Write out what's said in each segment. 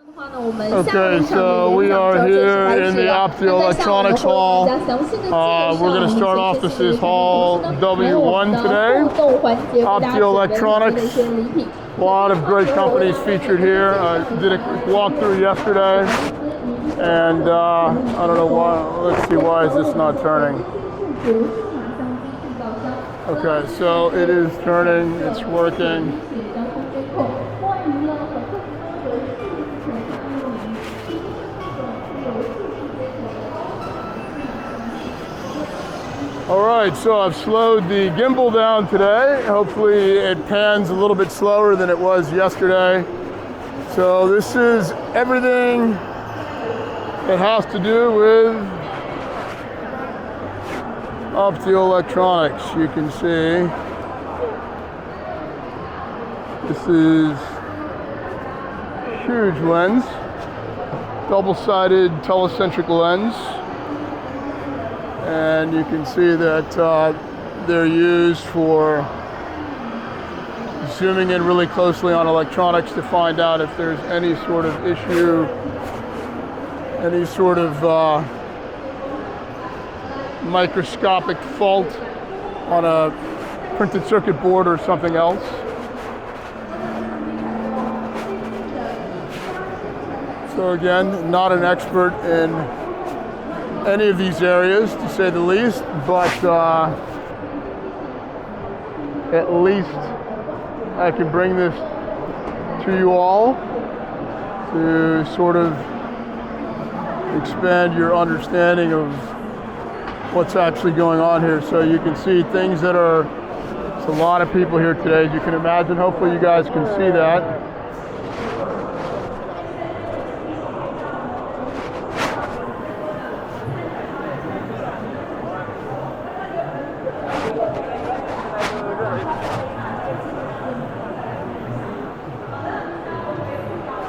Okay, so we are here in the OptoElectronics hall. We're going to start off. This is hall W1 today. OptoElectronics. A lot of great companies featured here. I did a quick walkthrough yesterday, and I don't know why. Let's see, why is this not turning? Okay, so it is turning. It's working. All right, so I've slowed the gimbal down today. Hopefully it pans a little bit slower than it was yesterday. So this is everything that has to do with OptoElectronics. You can see this is huge lens, double-sided telecentric lens. And you can see that they're used for zooming in really closely on electronics to find out if there's any sort of issue, any sort of microscopic fault on a printed circuit board or something else. So again, not an expert in any of these areas, to say the least, but at least I can bring this to you all to sort of expand your understanding of what's actually going on here. So you can see things that are, there's a lot of people here today, as you can imagine. Hopefully you guys can see that.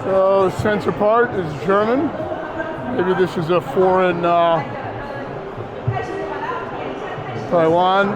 So sensor part is German. Maybe this is a foreign Taiwan.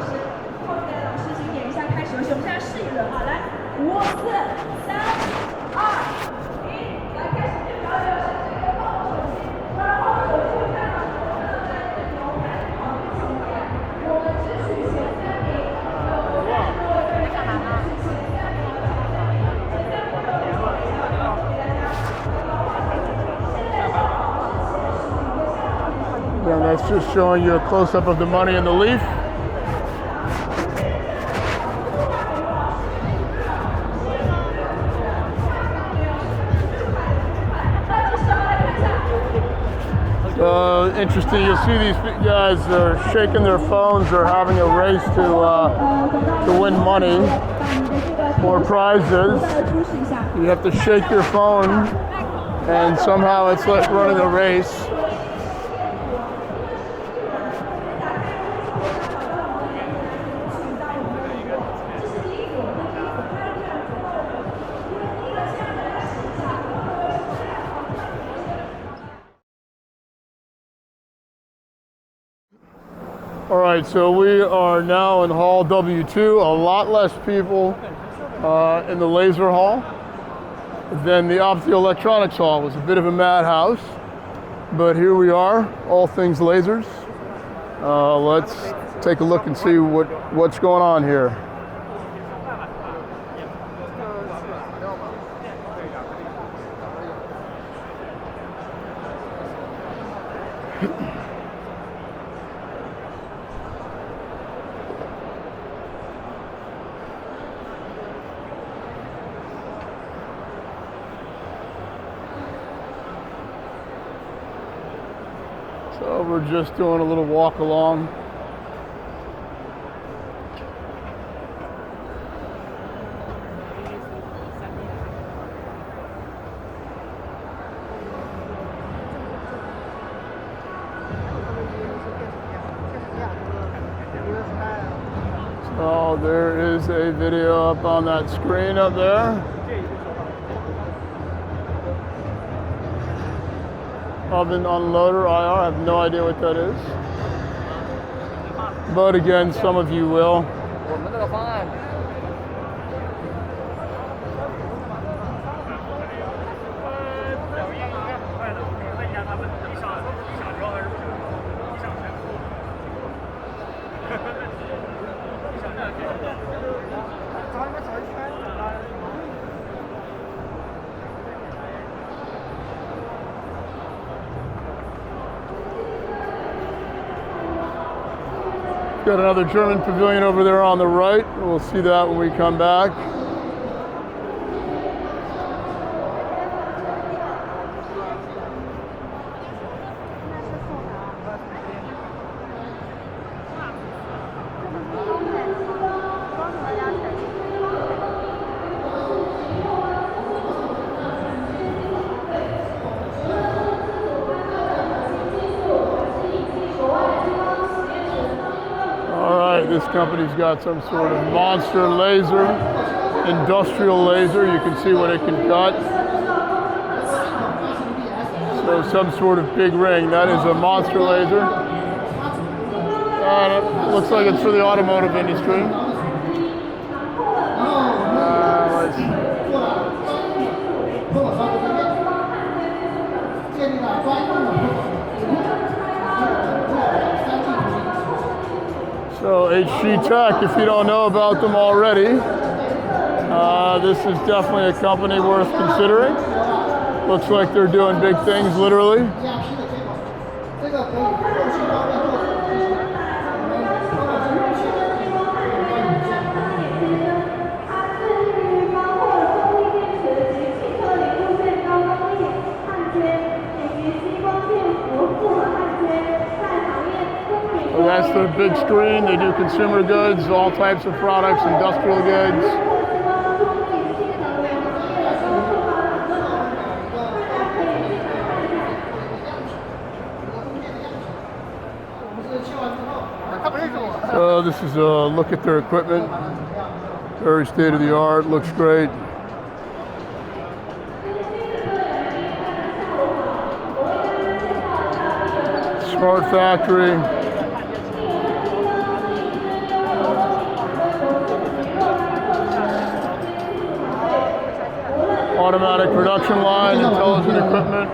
And that's just showing you a close-up of the money in the leaf. So interesting, you'll see these guys are shaking their phones. They're having a race to win money or prizes. You have to shake your phone, and somehow it's like running a race. All right, so we are now in hall W2. A lot less people in the laser hall than the OptoElectronics hall. It was a bit of a madhouse, but here we are, all things lasers. Let's take a look and see what's going on here. So we're just doing a little walk along. So there is a video up on that screen up there. Oven unloader IR, I have no idea what that is. But again, some of you will. got another German pavilion over there on the right. We'll see that when we come back. This company's got some sort of monster laser, industrial laser. You can see what it can cut. So some sort of big ring. That is a monster laser. And it looks like it's for the automotive industry. Let's see. So HG Tech, if you don't know about them already, this is definitely a company worth considering. Looks like they're doing big things, literally. So that's their big screen. They do consumer goods, all types of products, industrial goods. So this is a look at their equipment. Very state of the art, looks great. Smart factory. Automatic production line, intelligent equipment.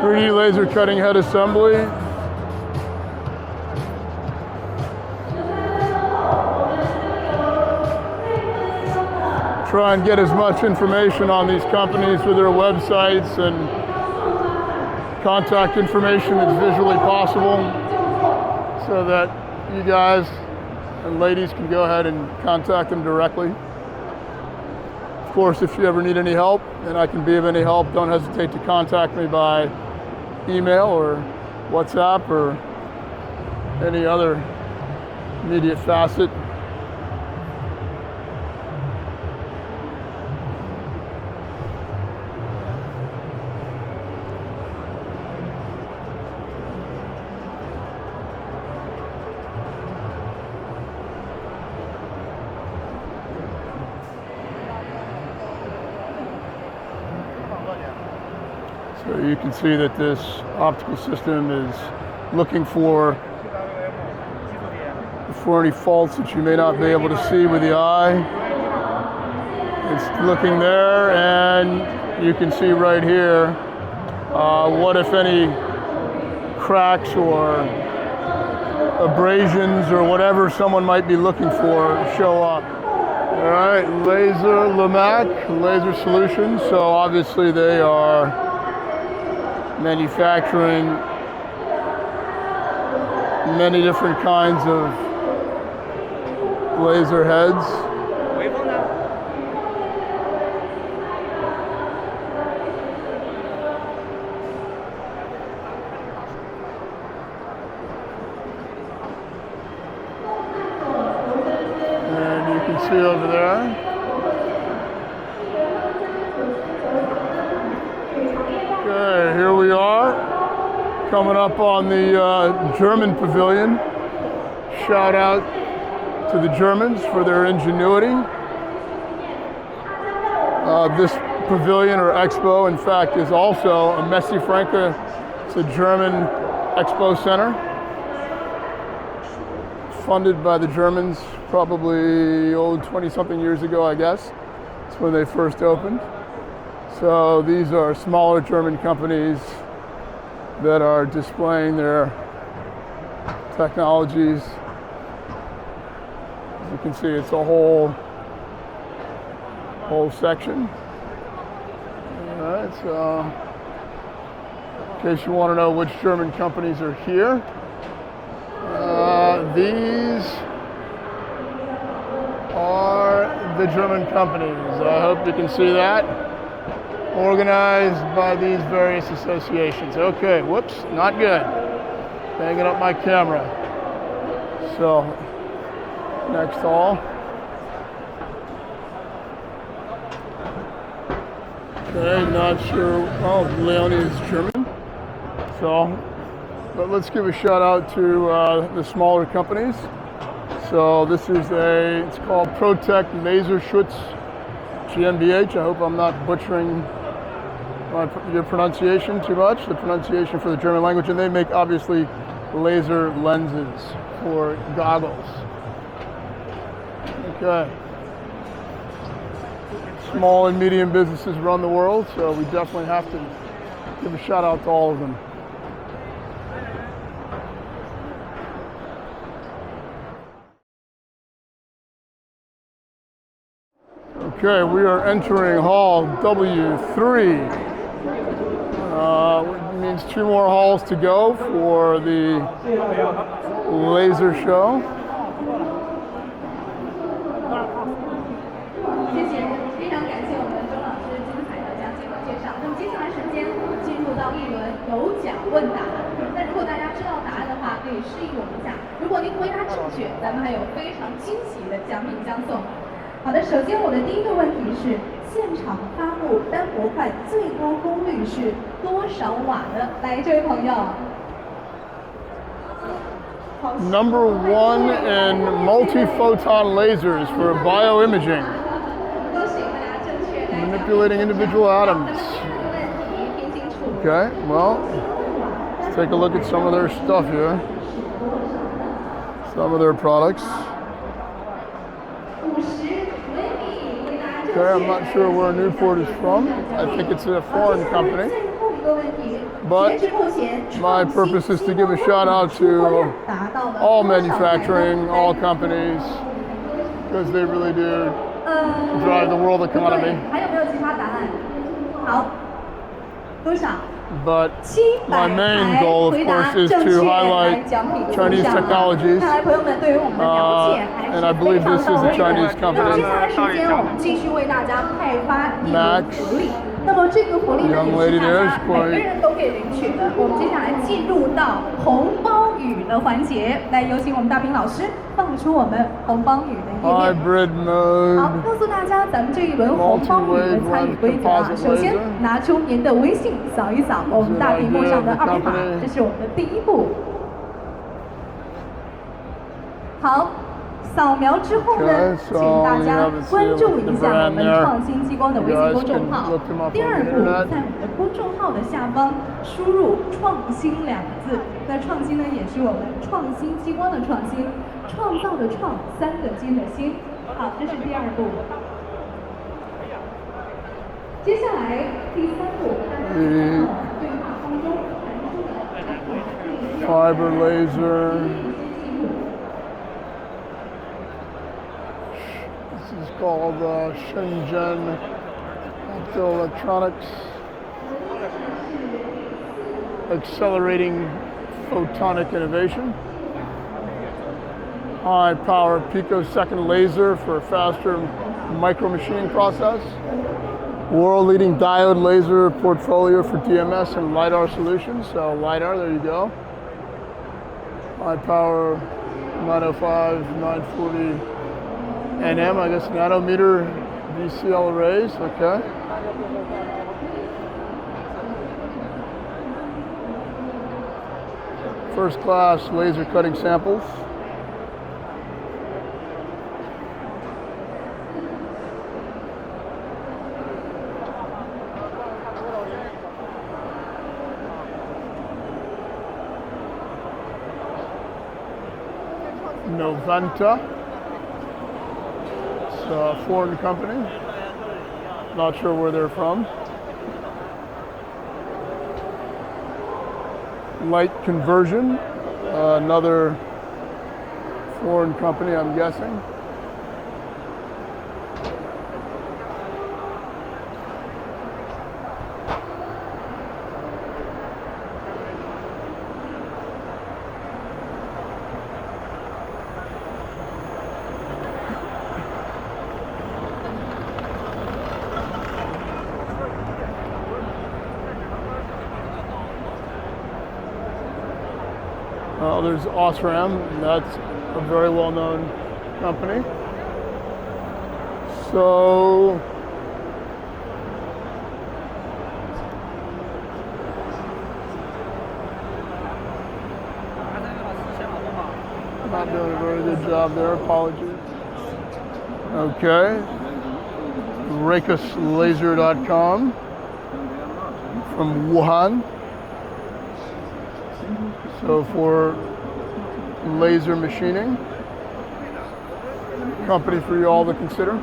.3D laser cutting head assembly. Try and get as much information on these companies through their websites and contact information as visually possible so that you guys and ladies can go ahead and contact them directly. Of course, if you ever need any help and I can be of any help, don't hesitate to contact me by email or WhatsApp or any other immediate facet. So you can see that this optical system is looking for any faults that you may not be able to see with the eye. It's looking there, and you can see right here what, if any, cracks or abrasions or whatever someone might be looking for show up. All right, Laser Lamac, Laser Solutions. So obviously they are manufacturing many different kinds of laser heads. And you can see over there. Okay, here we are, coming up on the German pavilion. Shout out to the Germans for their ingenuity. This pavilion or expo, in fact, is also a Messe Franca. It's a German expo center, funded by the Germans probably 20-something years ago, I guess. That's when they first opened. So these are smaller German companies that are displaying their technologies can see it's a whole section. All right, so in case you want to know which German companies are here, these are the German companies. I hope you can see that. Organized by these various associations. Okay, whoops, not good. Banging up my camera. So, next hall. Okay, not sure. Oh, Leonie is German. So, but let's give a shout out to the smaller companies. So this is it's called Protect Laserschutz GmbH. I hope I'm not butchering your pronunciation too much, the pronunciation for the German language. And they make, obviously, laser lenses for goggles. Okay. Small and medium businesses run the world, so we definitely have to give a shout out to all of them. Okay, we are entering hall W3. Which means 2 more halls to go for the laser show. 谢谢，非常感谢我们周老师精彩的讲解和介绍。那么接下来时间进入到一轮有奖问答。那如果大家知道答案的话，可以示意我们一下。如果您回答正确，咱们还有非常惊喜的奖品相送。好的，首先我的第一个问题是，现场发布单模块最高功率是多少瓦的？来，这位朋友。Number 1 in multi-photon lasers for bioimaging. Manipulating individual atoms. Okay, well, let's take a look at some of their stuff here. Some of their products. Okay, I'm not sure where Newport is from. I think it's a foreign company. But my purpose is to give a shout out to all manufacturing, all companies, because they really do drive the world economy. But my main goal, of course, is to highlight Chinese technologies. And I believe this is a Chinese company. Max. Young lady there is quite. 每个人都可以领取的。我们接下来进入到红包雨的环节，来有请我们大兵老师放出我们红包雨的页面。Hybrid mode. 好，告诉大家咱们这一轮红包雨的参与规则啊。首先拿出您的微信扫一扫我们大屏幕上的2维码，这是我们的第一步。好。扫描之后呢，请大家关注一下我们创新激光的微信公众号。第二步，在我们的公众号的下方输入“创新”2个字。那创新呢，也是我们创新激光的创新，创造的创，3个金的新。好，这是第2步。接下来第3步，对话当中传出的 fiber laser. This is called Shenzhen OptoElectronics, accelerating photonic innovation. High power picosecond laser for faster micro machining process. World leading diode laser portfolio for DMS and LiDAR solutions. So LiDAR, there you go. High power 905, 940 NM, I guess nanometer VCL arrays, okay. First class laser cutting samples. Novanta. It's a foreign company. Not sure where they're from. Light Conversion, another foreign company, I'm guessing. There's Osram, and that's a very well-known company. So not doing a very good job there, apologies. Okay, rakuslaser.com from Wuhan. So for laser machining, company for you all to consider.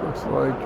Looks like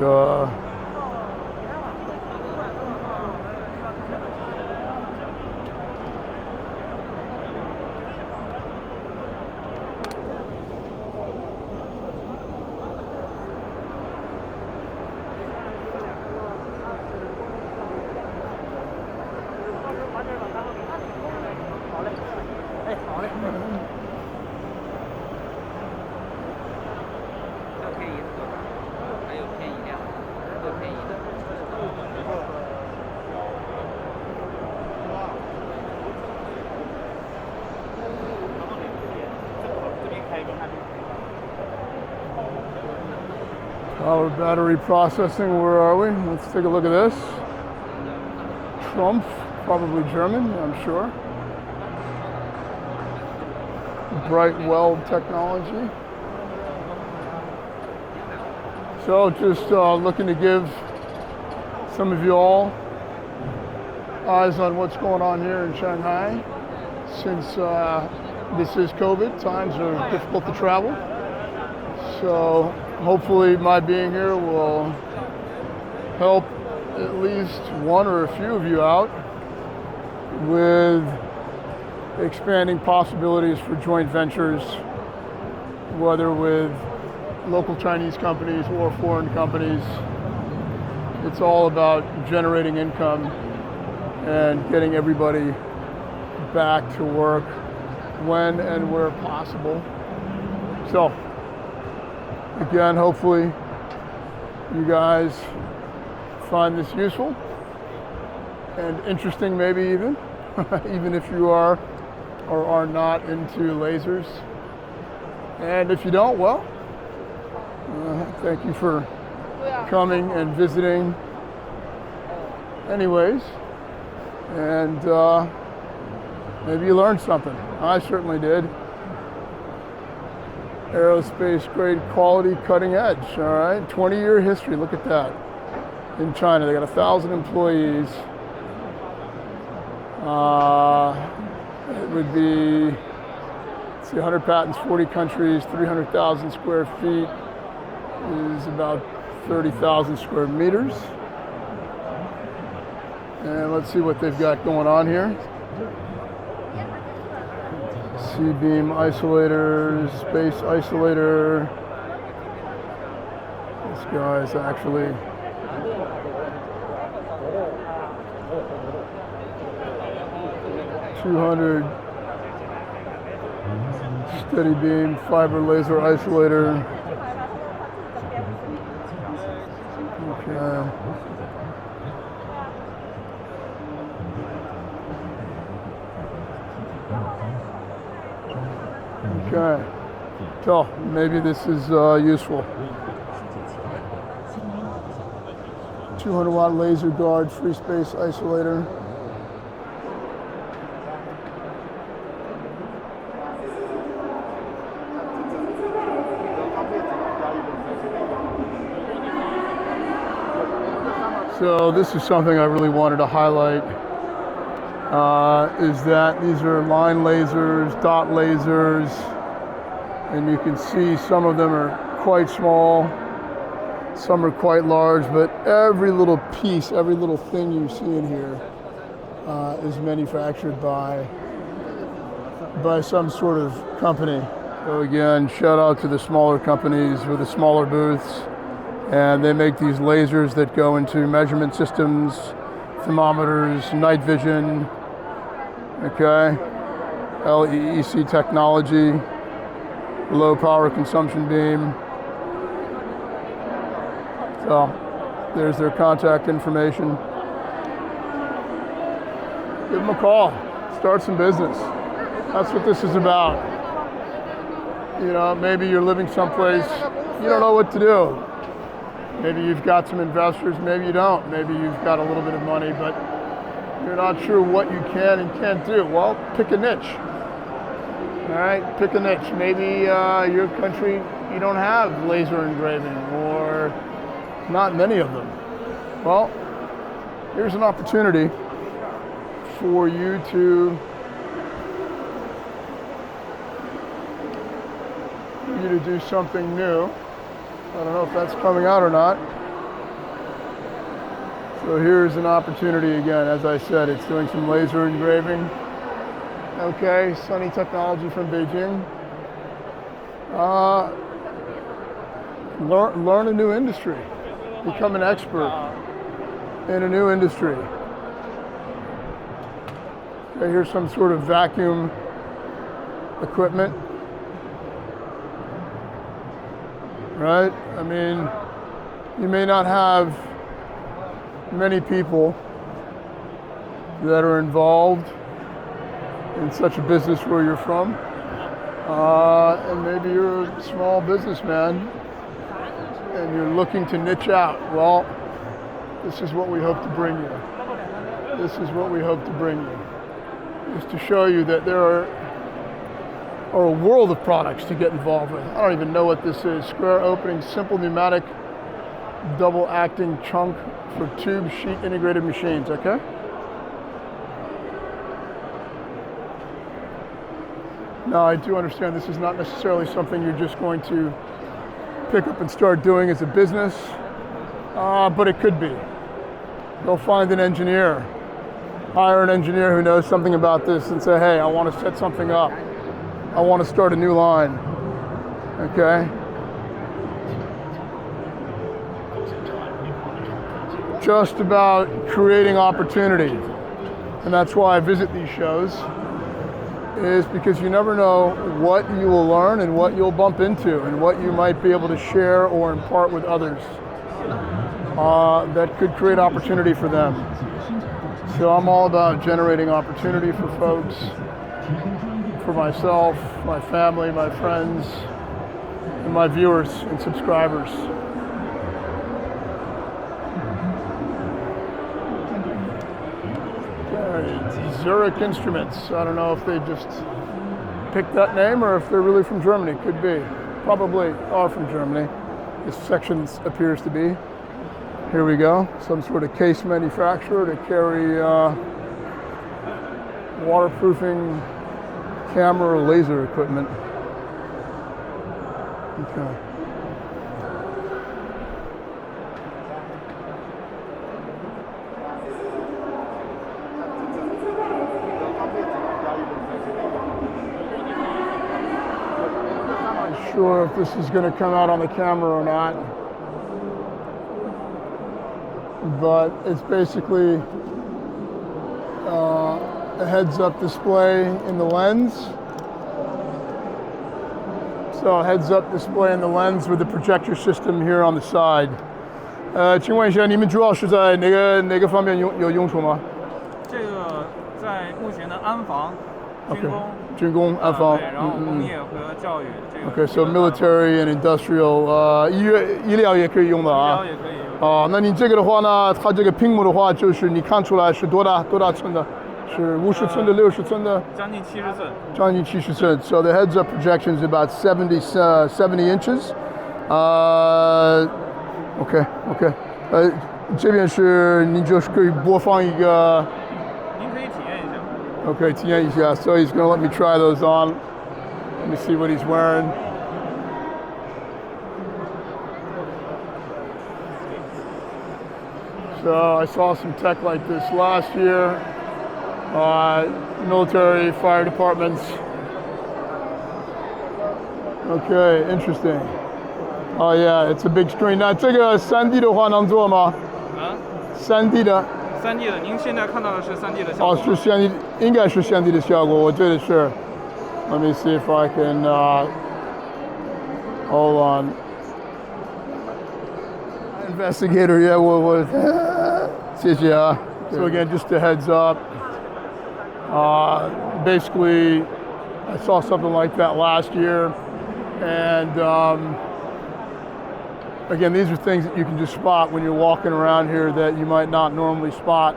power battery processing. Where are we? Let's take a look at this. Trump, probably German, I'm sure. Bright weld technology. So just looking to give some of you all eyes on what's going on here in Shanghai. Since this is COVID, times are difficult to travel. So hopefully my being here will help at least one or a few of you out with expanding possibilities for joint ventures, whether with local Chinese companies or foreign companies. It's all about generating income and getting everybody back to work when and where possible. So again, hopefully you guys find this useful and interesting, maybe even, even if you are or are not into lasers. And if you don't, well, thank you for coming and visiting anyways. And maybe you learned something. I certainly did. Aerospace grade quality, cutting edge, all right? 20-year history, look at that. In China, they got 1,000 employees. It would be, let's see, 100 patents, 40 countries, 300,000 square feet is about 30,000 square meters. And let's see what they've got going on here. C-beam isolators, space isolator. This guy's actually $200 steady beam fiber laser isolator. Okay. Okay, so maybe this is useful. 200 watt laser guard free space isolator. So this is something I really wanted to highlight. Is that these are line lasers, dot lasers, and you can see some of them are quite small, some are quite large, but every little piece, every little thing you see in here is manufactured by some sort of company. So again, shout out to the smaller companies with the smaller booths. And they make these lasers that go into measurement systems, thermometers, night vision, okay, LEEC technology, low power consumption beam. So there's their contact information. Give them a call, start some business. That's what this is about. You know, maybe you're living someplace, you don't know what to do. Maybe you've got some investors, maybe you don't. Maybe you've got a little bit of money, but you're not sure what you can and can't do. Well, pick a niche. All right, pick a niche. Maybe your country, you don't have laser engraving or not many of them. Well, here's an opportunity for you to do something new. I don't know if that's coming out or not. So here's an opportunity again. As I said, it's doing some laser engraving. Okay, Sunny Technology from Beijing. Learn a new industry. Become an expert in a new industry. Okay, here's some sort of vacuum equipment. Right? I mean, you may not have many people that are involved in such a business where you're from. And maybe you're a small businessman and you're looking to niche out. Well, this is what we hope to bring you. This is what we hope to bring you. Just to show you that there are a world of products to get involved with. I don't even know what this is. Square opening, simple pneumatic, double acting chunk for tube sheet integrated machines, okay? Now I do understand this is not necessarily something you're just going to pick up and start doing as a business, but it could be. Go find an engineer, hire an engineer who knows something about this and say, hey, I want to set something up. I want to start a new line, okay? Just about creating opportunity. And that's why I visit these shows, is because you never know what you will learn and what you'll bump into and what you might be able to share or impart with others that could create opportunity for them. So I'm all about generating opportunity for folks, for myself, my family, my friends, and my viewers and subscribers. Zurich Instruments. I don't know if they just picked that name or if they're really from Germany. Could be. Probably are from Germany. This section appears to be. Here we go. Some sort of case manufacturer to carry waterproofing camera or laser equipment. Okay. Sure if this is going to come out on the camera or not, but it's basically a heads-up display in the lens. So a heads-up display in the lens with the projector system here on the side. 请问一下，你们主要是在哪个方面有用处吗？这个在目前的安防、军工、安防，对，然后工业和教育这个。Okay, so military and industrial， 医疗也可以用的啊。医疗也可以用。哦，那你这个的话呢，它这个屏幕的话，就是你看出来是多大寸的？是50寸的、60寸的？将近70寸。将近70寸。So the heads-up projection is about 70 inches. OK， 这边是你就是可以播放一个。您可以体验一下。OK， 体验一下。So he's going to let me try those on. Let me see what he's wearing. So I saw some tech like this last year. Military, fire departments. Okay, interesting. Oh yeah, it's a big screen. 那这个3D 的话能做吗？啊3D 的。3D 的，您现在看到的是3D 的效果。哦，是3D，应该是3D 的效果。我觉得是。Let me see if I can. Hold on. Investigator, yeah, what? 谢谢啊. So again, just a heads up. Basically, I saw something like that last year, and again, these are things that you can just spot when you're walking around here that you might not normally spot.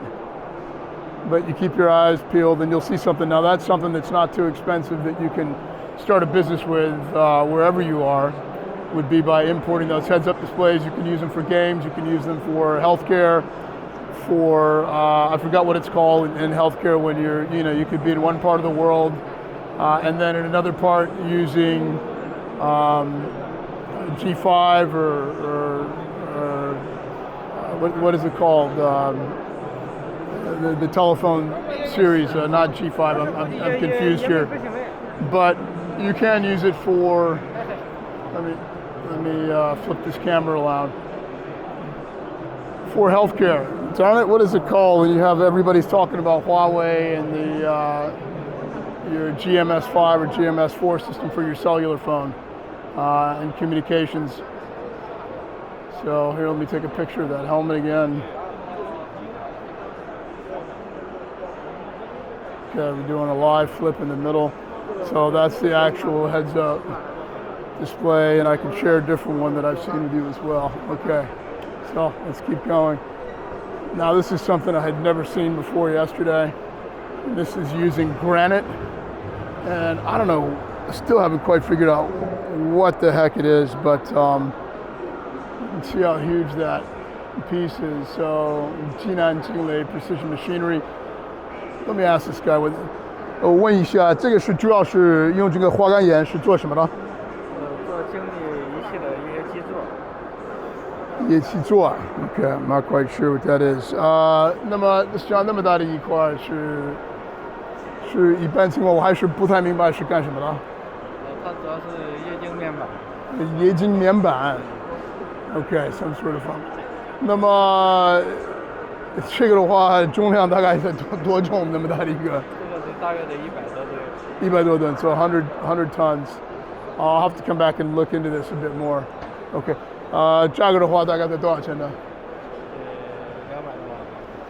But you keep your eyes peeled and you'll see something. Now that's something that's not too expensive that you can start a business with wherever you are, would be by importing those heads-up displays. You can use them for games, you can use them for healthcare, for, I forgot what it's called in healthcare when you could be in one part of the world and then in another part using G5 or what is it called? The telephone series, not G5, I'm confused here. But you can use it for, let me flip this camera around. For healthcare. Darn it, what is it called when you have everybody's talking about Huawei and your GMS5 or GMS4 system for your cellular phone and communications. So here, let me take a picture of that helmet again. Okay, we're doing a live flip in the middle. So that's the actual heads-up display, and I can share a different one that I've seen with you as well. Okay, so let's keep going. Now this is something I had never seen before yesterday. This is using granite, and I don't know, I still haven't quite figured out what the heck it is, but you can see how huge that piece is. So, Jinan Jinglei Precision Machinery. Let me ask this guy. 我问一下，这个是主要是用这个花岗岩是做什么的？做精密仪器的一些基座。仪器座 ，OK, I'm not quite sure what that is. 那么像那么大的一块是一般情况，我还是不太明白是干什么的。它主要是液晶面板。液晶面板 ，OK, some sort of. 那么这个的话，重量大概是多重？那么大的一个？这个是大约的100多吨。100多吨 so 100 tons. I'll have to come back and look into this a bit more. OK. 价格的话，大概在多少钱呢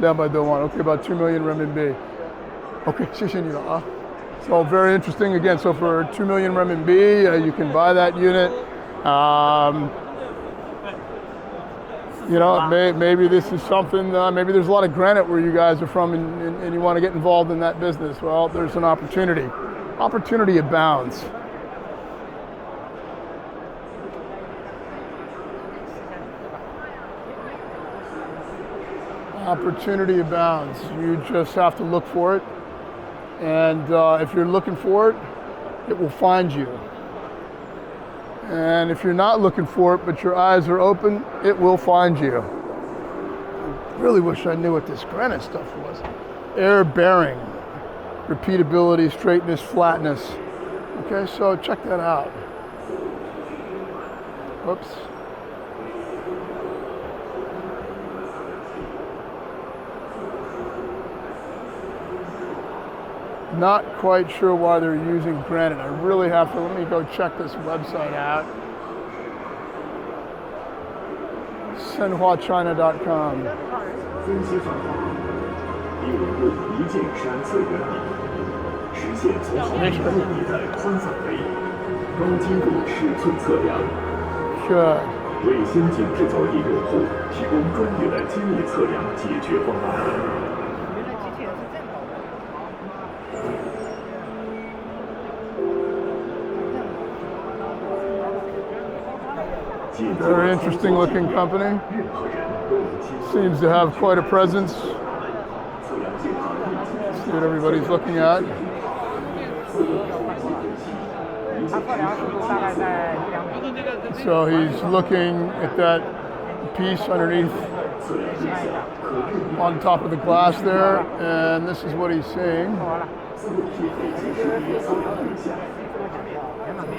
？200多万。OK, about 2 million renminbi. OK, 谢谢你了啊。So very interesting again. So for 2 million renminbi, you can buy that unit. You know, maybe this is something, maybe there's a lot of granite where you guys are from and you want to get involved in that business. Well, there's an opportunity. Opportunity abounds. Opportunity abounds. You just have to look for it. And if you're looking for it, it will find you. And if you're not looking for it, but your eyes are open, it will find you. I really wish I knew what this granite stuff was. Air bearing, repeatability, straightness, flatness. Okay, so check that out. Whoops. Not quite sure why they're using granite. I really have to, let me go check this website out. ShenhuaChina.com. 分析方法利用一键闪测原理，实现从毫米入米的宽范围、高精度尺寸测量，为先进制造业用户提供专业的精密测量解决方案。 Very interesting looking company. Seems to have quite a presence. See what everybody's looking at. So he's looking at that piece underneath on top of the glass there, and this is what he's seeing. 自动匹配及识别测量对象。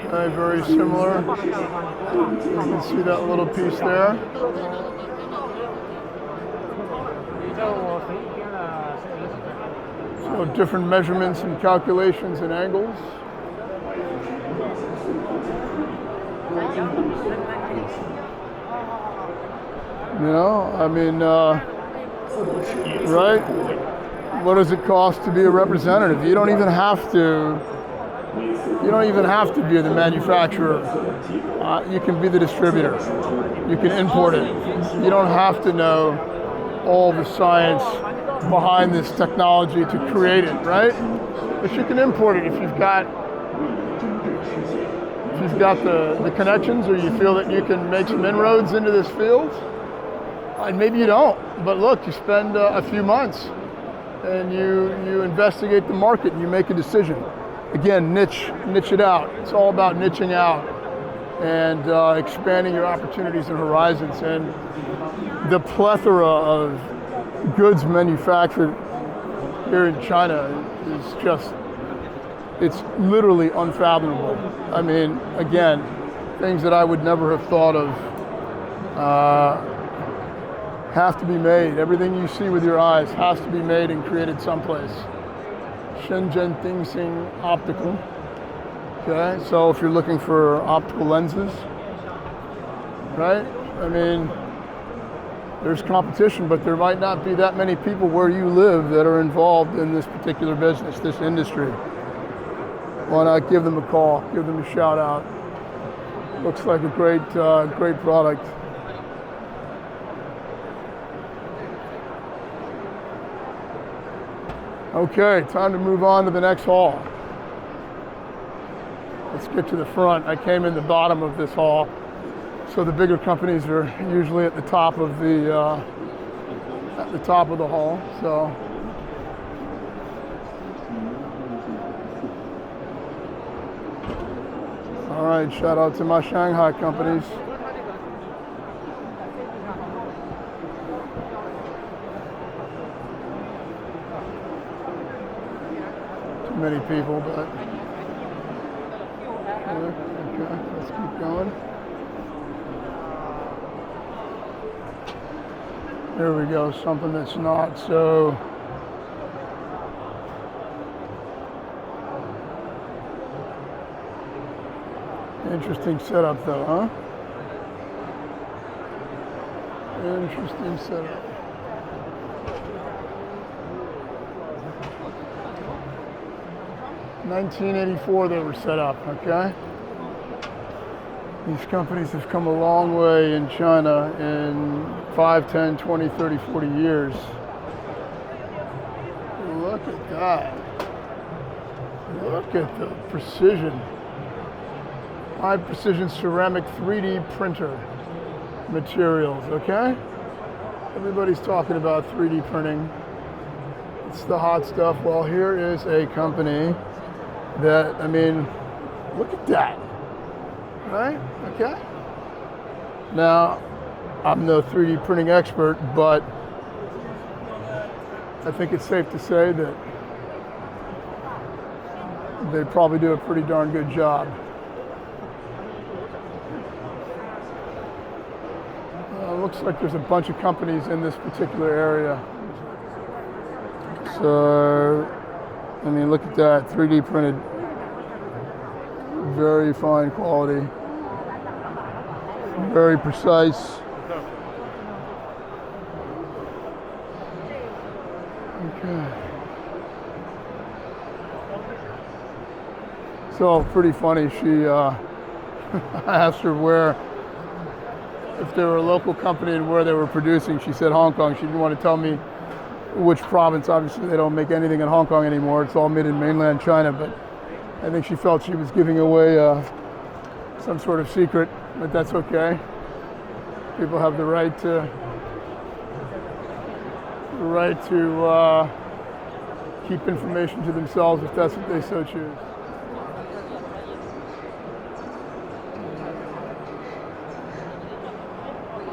Very similar. You can see that little piece there. So different measurements and calculations and angles. You know, I mean, right? What does it cost to be a representative? You don't even have to. You don't even have to be the manufacturer. You can be the distributor. You can import it. You don't have to know all the science behind this technology to create it, right? But you can import it if you've got the connections, or you feel that you can make some inroads into this field. And maybe you don't, but look, you spend a few months and you investigate the market and you make a decision. Again, niche it out. It's all about niching out and expanding your opportunities and horizons. And the plethora of goods manufactured here in China is just, it's literally unfathomable. I mean, again, things that I would never have thought of have to be made. Everything you see with your eyes has to be made and created someplace. Shenzhen Dingxing Optical. Okay, so if you're looking for optical lenses, right? I mean, there's competition, but there might not be that many people where you live that are involved in this particular business, this industry. Why not give them a call, give them a shout out? Looks like a great product. Okay, time to move on to the next hall. Let's get to the front. I came in the bottom of this hall, so the bigger companies are usually at the top of the hall. So, all right, shout out to my Shanghai companies. Many people, but okay, let's keep going. There we go, something that's not so interesting setup though, huh? Interesting setup. In 1984 they were set up, okay? These companies have come a long way in China in 5, 10, 20, 30, 40 years. Look at that. Look at the precision. High precision ceramic 3D printer materials, okay? Everybody's talking about 3D printing. It's the hot stuff. Well, here is a company that, I mean, look at that, right? Okay. Now, I'm no 3D printing expert, but I think it's safe to say that they probably do a pretty darn good job. Looks like there's a bunch of companies in this particular area. So, I mean, look at that, 3D printed, very fine quality, very precise. Okay. So, pretty funny, she, I asked her if they were a local company and where they were producing. She said Hong Kong. She didn't want to tell me which province. Obviously, they don't make anything in Hong Kong anymore. It's all made in mainland China, but I think she felt she was giving away some sort of secret, but that's okay. People have the right to keep information to themselves if that's what they so choose.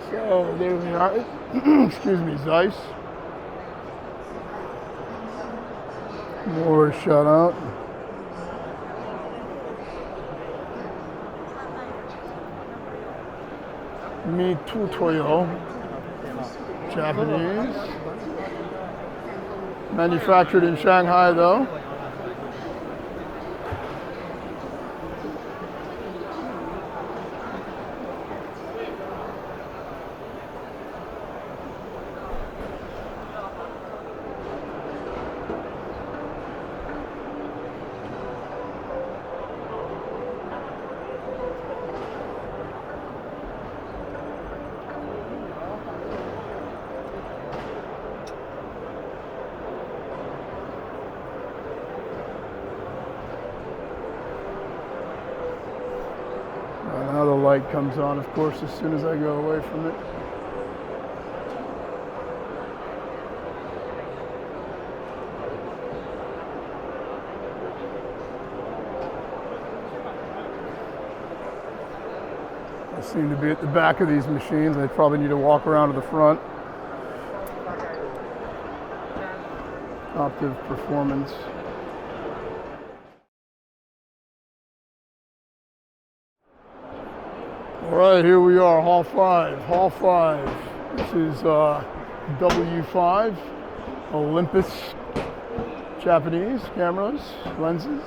So there we are. Excuse me, Zeiss. More shout out. Mi Tutoyo, Japanese. Manufactured in Shanghai though. Now the light comes on, of course, as soon as I go away from it. I seem to be at the back of these machines. I probably need to walk around to the front. Optive Performance. All right, here we are, Hall 5. Hall 5. This is W5, Olympus Japanese cameras, lenses.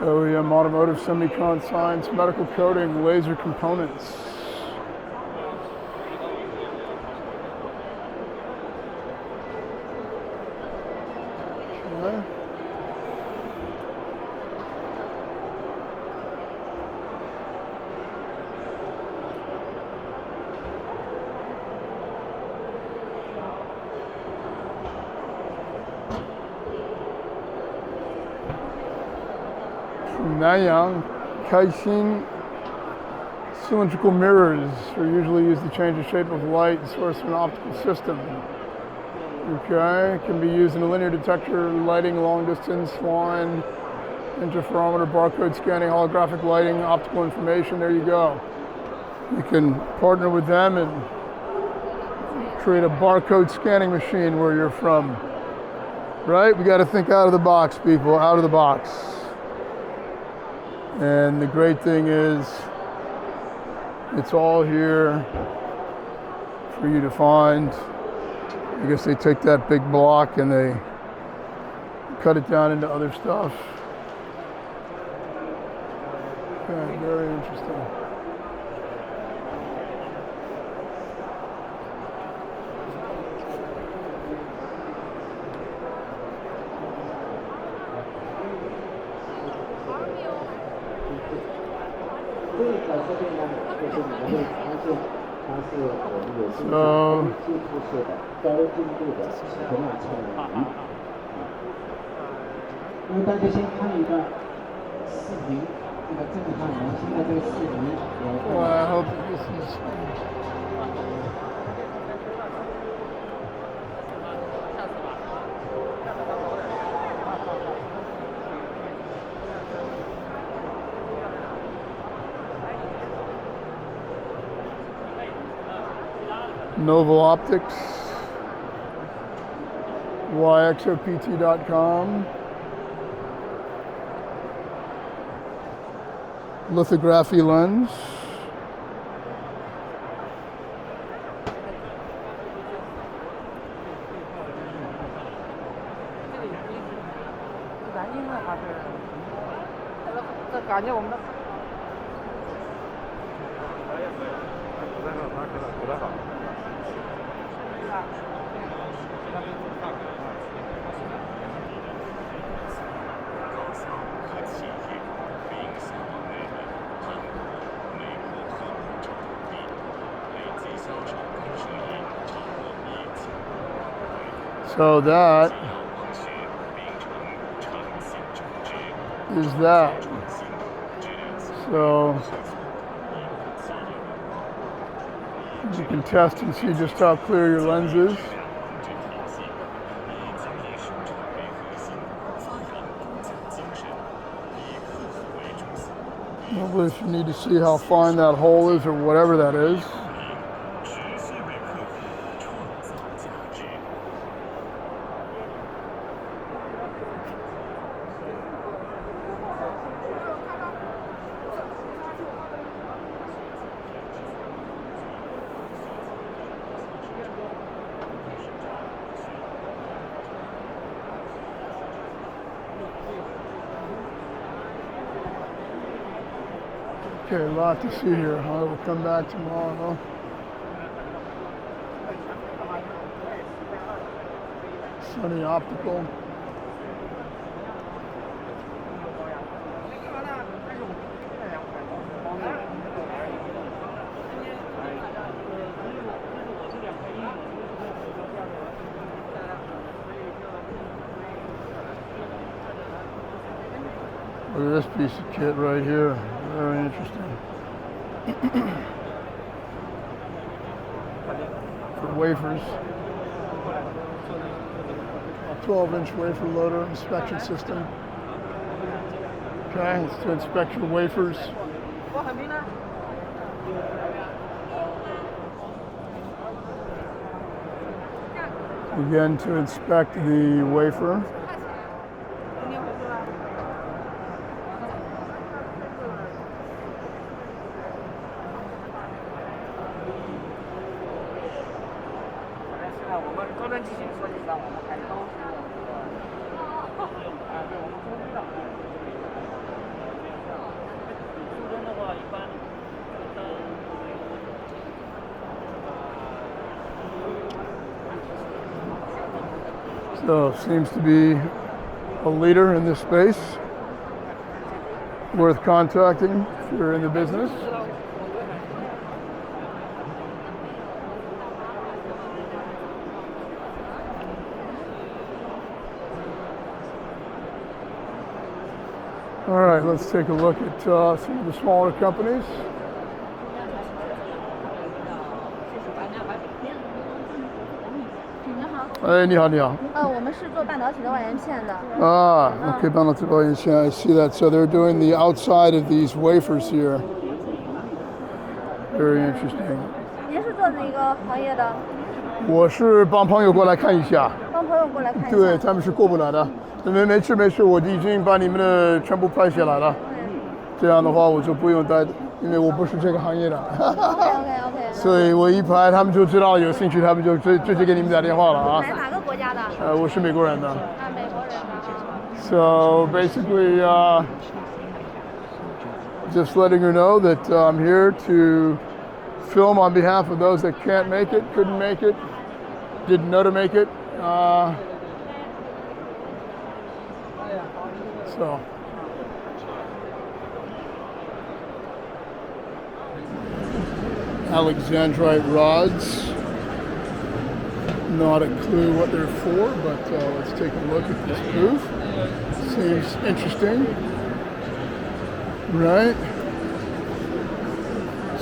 OEM automotive, semicon science, medical coating, laser components. Okay. Nanyang, Kaixin cylindrical mirrors are usually used to change the shape of light and source of an optical system. Okay, can be used in a linear detector, lighting, long distance, line, interferometer, barcode scanning, holographic lighting, optical information. There you go. You can partner with them and create a barcode scanning machine where you're from. Right? We got to think out of the box, people, out of the box. And the great thing is, it's all here for you to find. I guess they take that big block and they cut it down into other stuff. Okay, very interesting. So, 因为大家先看一段视频，这个正常人现在这个视频也。 well, I hope this is. Novel Optics, yxopt.com, lithography lens, So that is that. So you can test and see just how clear your lens is. But if you need to see how fine that hole is or whatever that is. Okay, a lot to see here. I will come back tomorrow. Sunny Optical. Look at this piece of kit right here. Very interesting. For wafers. 12-inch wafer loader inspection system. Okay, it's to inspect your wafers. Again, to inspect the wafer. So, seems to be a leader in this space, worth contacting if you're in the business. All right, let's take a look at some of the smaller companies. 哎，你好，你好。我们是做半导体的外延片的。Okay, 半导体外延线. I see that. So they're doing the outside of these wafers here. Very interesting. 您是做哪个行业的？我是帮朋友过来看一下。帮朋友过来看一下。对，他们是过不来的。没事，我已经把你们的全部拍下来了。这样的话我就不用带，因为我不是这个行业的。OK。所以我一拍，他们就知道有兴趣，他们就直接给你们打电话了啊。哪个国家的？我是美国人的。美国人的。So basically, just letting her know that I'm here to film on behalf of those that can't make it, couldn't make it, didn't know to make it. So. Alexandrite rods. Not a clue what they're for, but let's take a look at this booth. Seems interesting, right?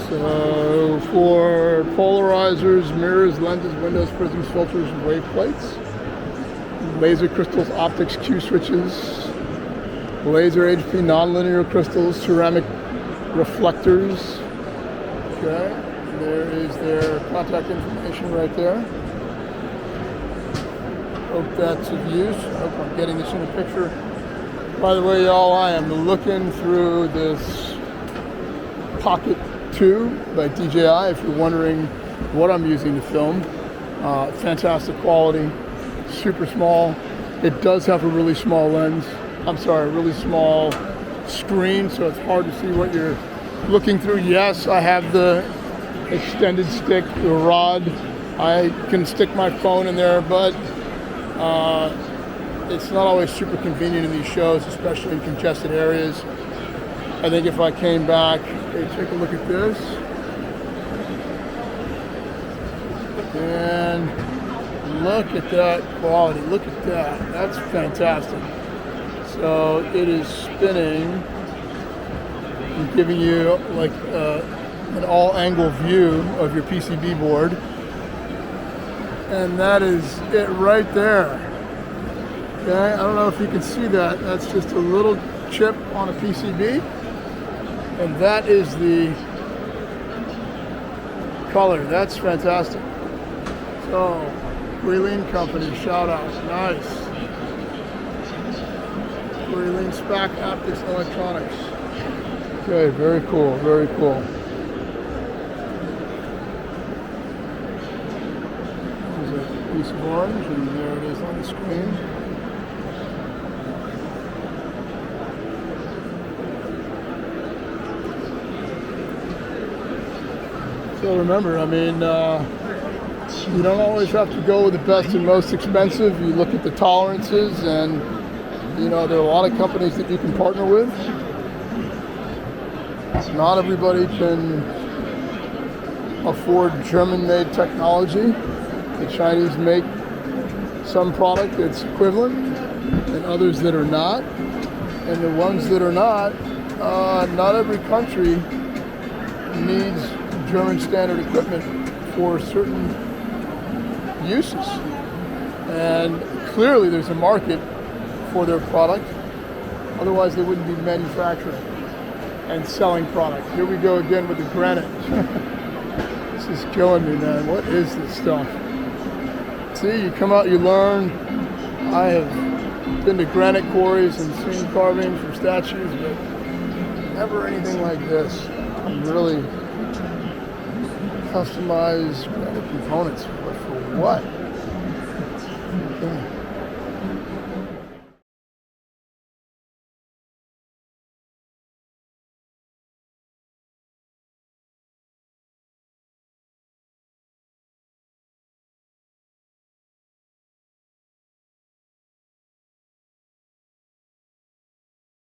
So for polarizers, mirrors, lenses, windows, prisms, filters, wave plates, laser crystals, optics, Q switches, laser HP nonlinear crystals, ceramic reflectors. Okay, there is their contact information right there. Hope that's of use. I hope I'm getting this in a picture. By the way, y'all, I am looking through this Pocket 2 by DJI. If you're wondering what I'm using to film, fantastic quality, super small. It does have a really small lens. I'm sorry, a really small screen, so it's hard to see what you're looking through. Yes, I have the extended stick, the rod. I can stick my phone in there, but it's not always super convenient in these shows, especially in congested areas. I think if I came back, hey, take a look at this. And look at that quality. Look at that. That's fantastic. So it is spinning and giving you like an all-angle view of your PCB board. And that is it right there. Okay, I don't know if you can see that. That's just a little chip on a PCB. And that is the color. That's fantastic. So, Guilin Company, shout out. Nice. Guilin SPAC Optics Electronics. Okay, very cool, very cool. There's a piece of orange, and there it is on the screen. So remember, I mean, you don't always have to go with the best and most expensive. You look at the tolerances, and you know there are a lot of companies that you can partner with. Not everybody can afford German-made technology. The Chinese make some product that's equivalent, and others that are not. And the ones that are not every country needs German standard equipment for certain uses. And clearly there's a market for their product. Otherwise they wouldn't be manufacturing and selling product. Here we go again with the granite. This is killing me, man. What is this stuff? See, you come out, you learn. I have been to granite quarries and seen carving for statues, but never anything like this. I'm really customized granite components, but for what?